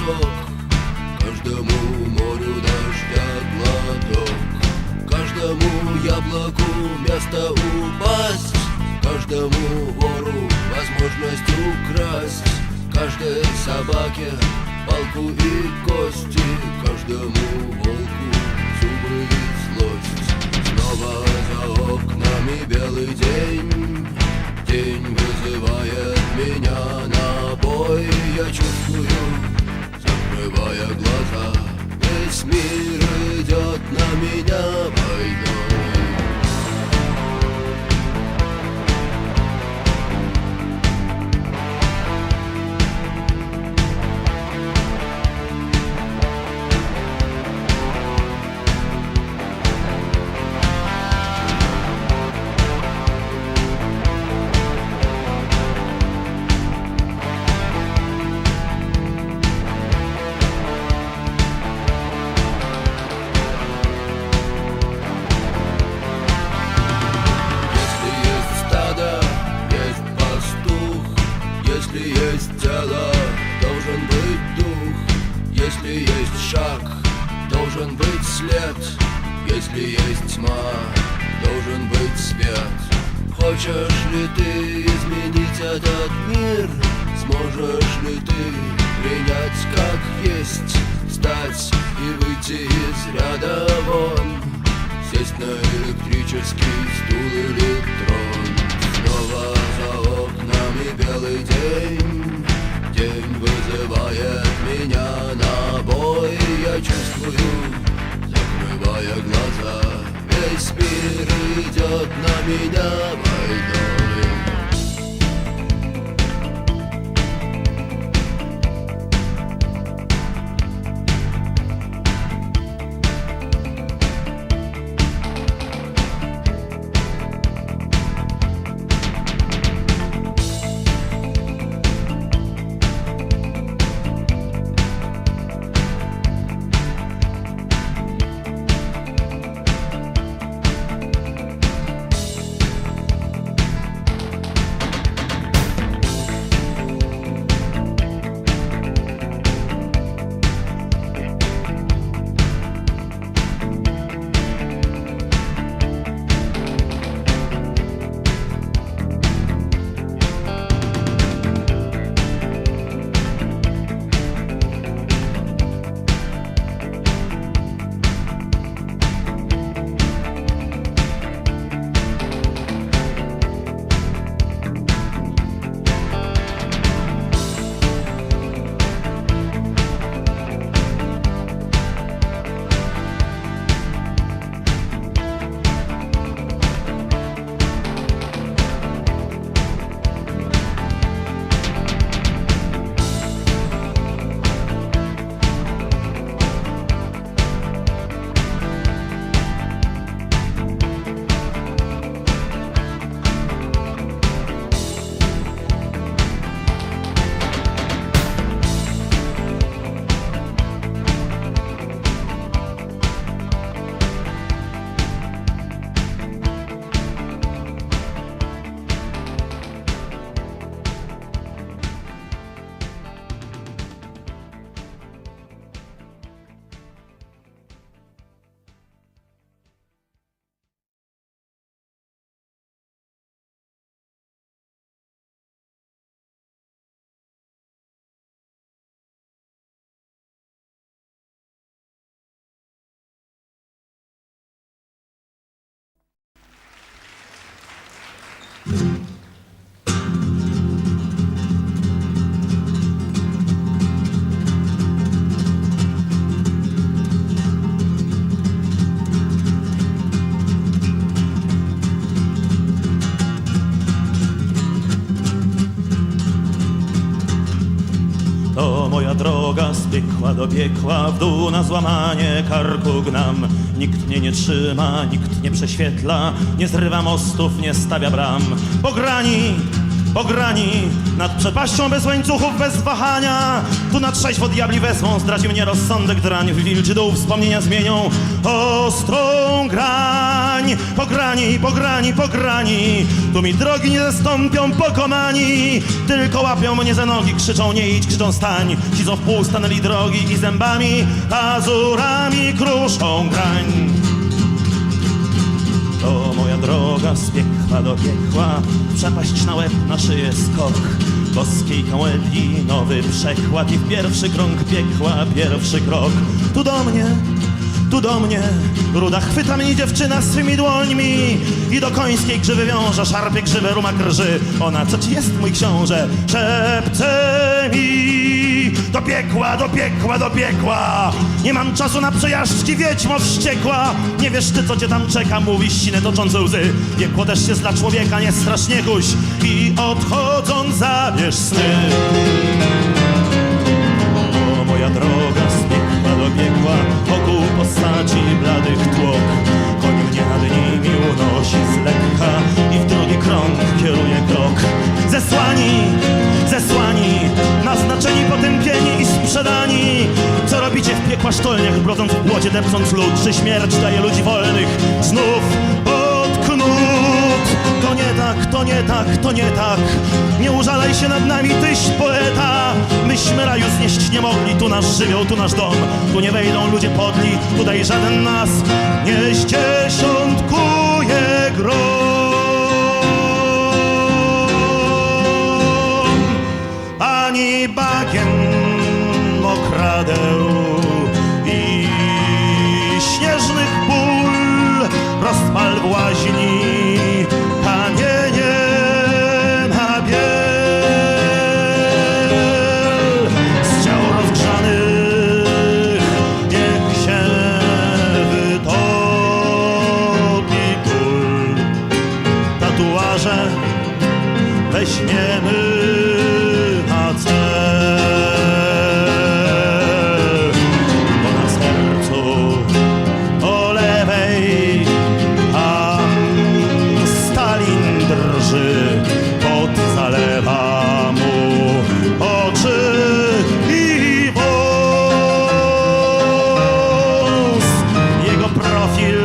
песок, каждому морю дождя глоток, каждому яблоку место упасть, каждому вору возможность украсть, каждой собаке палку и кости, каждому волку зубы и злость. Снова за окнами белый день, день вызывает меня на бой. Я чувствую, закрывая глаза, весь мир идет на меня войной. Если есть тело, должен быть дух. Если есть шаг, должен быть след. Если есть тьма, должен быть свет. Хочешь ли ты изменить этот мир? Сможешь ли ты принять как есть? Встать и выйти из ряда вон, сесть на электрический стул или трон. Снова за окнами белый день, день вызывает меня на бой. Я чувствую, закрывая глаза, весь мир идет на меня войной. To moja droga z piekła do piekła, w dół na złamanie karku gnam. Nikt mnie nie trzyma, nikt nie prześwietla, nie zrywa mostów, nie stawia bram. Po grani pograni nad przepaścią bez łańcuchów, bez wahania. Tu na trzeźwo diabli wezmą, zdradzi mnie rozsądek drań. W wilczy dół wspomnienia zmienią ostrą grań. Pograni, pograni, pograni, tu mi drogi nie zastąpią pokonani. Tylko łapią mnie za nogi, krzyczą nie idź, krzyczą stań. Ci co w pół stanęli drogi i zębami, pazurami kruszą grań. To moja droga z piekła do piekła, przepaść na łeb, na szyję skok. Boskiej kałębi nowy przekład i w pierwszy krąg piekła pierwszy krok. Tu do mnie, ruda chwyta mnie dziewczyna swymi dłońmi i do końskiej grzywy wiąże, szarpie grzywę, rumak rży. Ona, co ci jest, mój książę? Szepce mi do piekła, do piekła, do piekła. Nie mam czasu na przejażdżki, wiedźmo wściekła. Nie wiesz ty, co cię tam czeka, mówi ściny toczące łzy. Piekło też jest dla człowieka, nie strasznie kuś i odchodząc zabierz sny. O, moja droga z piekła do piekła, wokół postaci bladych tłok. Koń mnie nad nimi unosi z lekka i w drugi krąg kieruje krok. Zesłani, naznaczeni, potępieni i sprzedani. Co robicie w piekła sztolniach, brodząc w błocie, depcząc lód? Czy śmierć daje ludzi wolnych znów pod knut? To nie tak, to nie tak, to nie tak. Nie użalaj się nad nami, tyś poeta. Myśmy raju znieść nie mogli, tu nasz żywioł, tu nasz dom. Tu nie wejdą ludzie podli, tutaj żaden nas nie zdziesiątkuje grom. Ani bagien mokradeł i śnieżnych ból, rozpal w łaźni, kamienie na biel. Z ciał rozgrzanych niech się wytopi ból. Tatuaże weźmiemy na cel, bo na sercu po lewej tam Stalin drży, pot zalewa mu oczy i włos. Jego profil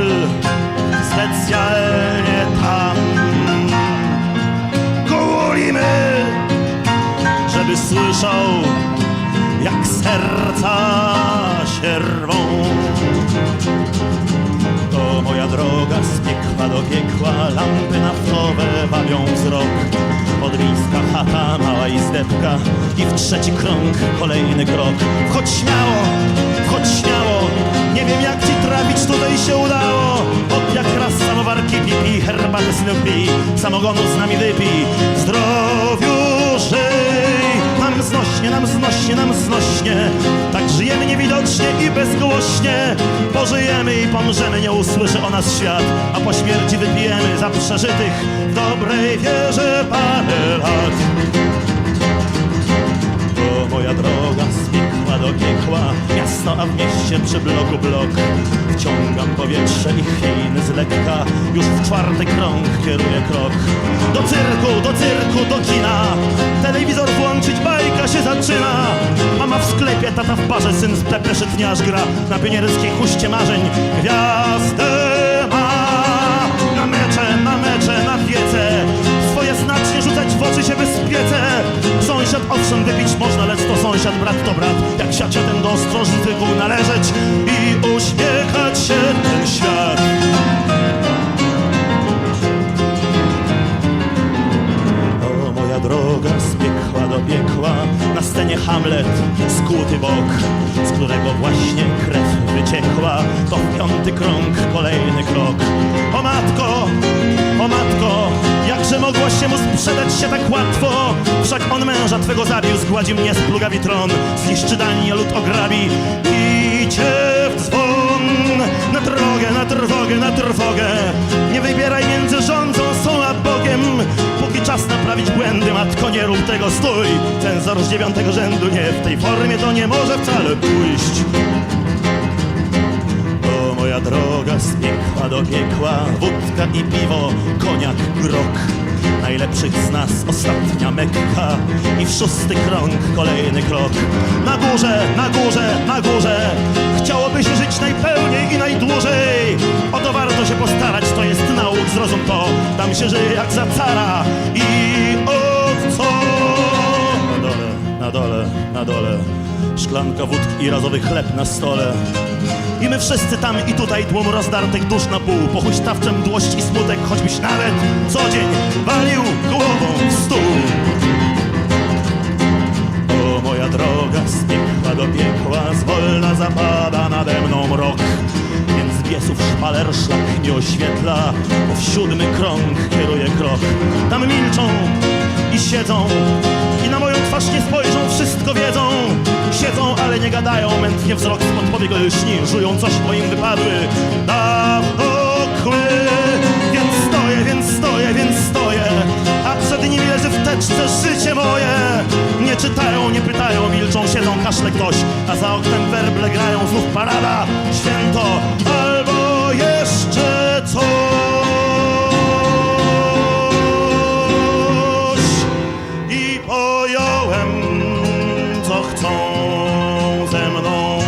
specjalnie tam gołolimy, żeby słyszał, jak serca się rwą. To moja droga z piekła do piekła, lampy naftowe wabią wzrok. Podmiejska chata, mała izdebka i w trzeci krąg kolejny krok. Wchodź śmiało, nie wiem jak ci trafić, tutaj się udało. Od jak raz samowarki pipi, herbatę snupi, samogonu z nami wypij. W zdrowiu żyj, nam znośnie, nam znośnie, nam znośnie. Tak żyjemy niewidocznie i bezgłośnie. Pożyjemy i pomrzemy, nie usłyszy o nas świat. A po śmierci wypijemy za przeżytych w dobrej wierze parę lat. To moja droga z piekła do piekła, miasto, a w mieście przy bloku blok. Wciągam powietrze i chwilny z lekka, już w czwarty krąg kieruję krok. Do cyrku, do kina, telewizor włączyć, bajka się zaczyna. Mama w sklepie, tata w barze, syn z depeszy dniarz gra na pionierskiej huście marzeń. Gwiazdę ma na mecze, na wiece. Swoje znacznie rzucać w oczy się bezpiece. Sąsiad owszem wypić można, lecz to sąsiad, brat to brat. Jak siacie ten do ostrożnych wygół należeć i uśmiechać się ten świat. O moja droga z piekła do piekła, na scenie Hamlet, skłuty bok, z którego właśnie krew wyciekła. To w piąty krąg kolejny krok. O matko, jakże mogłaś się mu sprzedać się tak łatwo? Wszak on męża twego zabił, zgładzi mnie z plugawi tron, zniszczy danie, lud ograbi. Idzie w dzwon, na drogę, na trwogę, na trwogę. Nie wybieraj między rządzą są a Bogiem. Póki czas naprawić błędy, matko, nie rób tego, stój. Cenzor z 9. rzędu, nie, w tej formie to nie może wcale pójść. Moja droga z piekła do piekła, wódka i piwo, koniak, grok. najlepszych z nas ostatnia Mekka i w 6. krąg kolejny krok. Na górze, na górze, na górze chciałoby się żyć najpełniej i najdłużej. O to warto się postarać, to jest nauk, zrozum to. Tam się żyje jak za cara i od co? Na dole, na dole, na dole szklanka wódki i razowy chleb na stole. I my wszyscy tam i tutaj tłum rozdartych dusz na pół. Po huśtawczym mdłość i smutek, choćbyś nawet co dzień walił głową w stół. O moja droga z piekła do piekła, zwolna zapada nade mną mrok. Więc biesów szpaler szlak nie oświetla, bo w 7. krąg kieruje krok. Tam milczą i siedzą i na moją twarz nie spojrzą, wszystko wiedzą. Siedzą, ale nie gadają, mętnie wzrok spod powiek lśni, żują coś, bo im wypadły dawno kły. Więc stoję, więc stoję, więc stoję, a przed nimi leży w teczce życie moje. Nie czytają, nie pytają, milczą, siedzą, kaszle ktoś, a za oknem werble grają, znów parada, święto albo jeszcze coś. I pojąłem, co chcą ze mną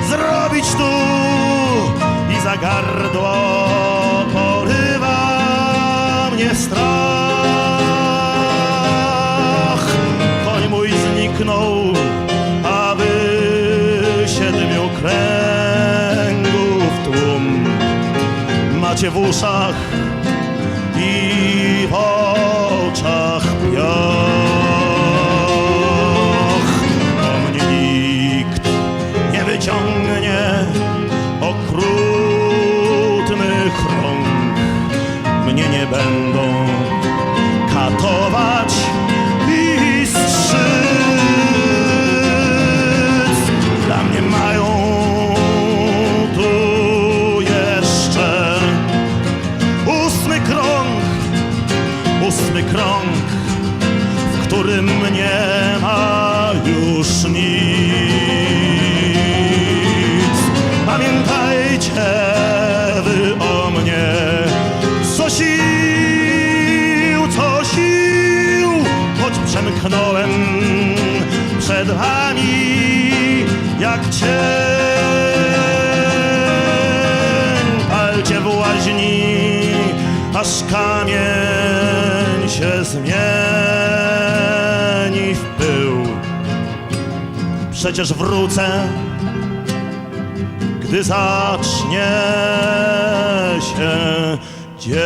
zrobić tu i za gardło porywa mnie strach. Koń mój zniknął, aby 7 kręgów tłum macie w uszach i w oczach piach. O mnie nikt nie wyciągnie okrutnych rąk. Mnie nie będą katować i strzyc. Dla mnie mają tu jeszcze 8. krąg, 8. krąg, w którym nie ma już nic. Pamiętajcie wy o mnie, co sił, choć przemknąłem przed wami jak cień. Palcie w łaźni, aż kamień się zmieni w pył. Przecież wrócę, gdy zacznie się dzień.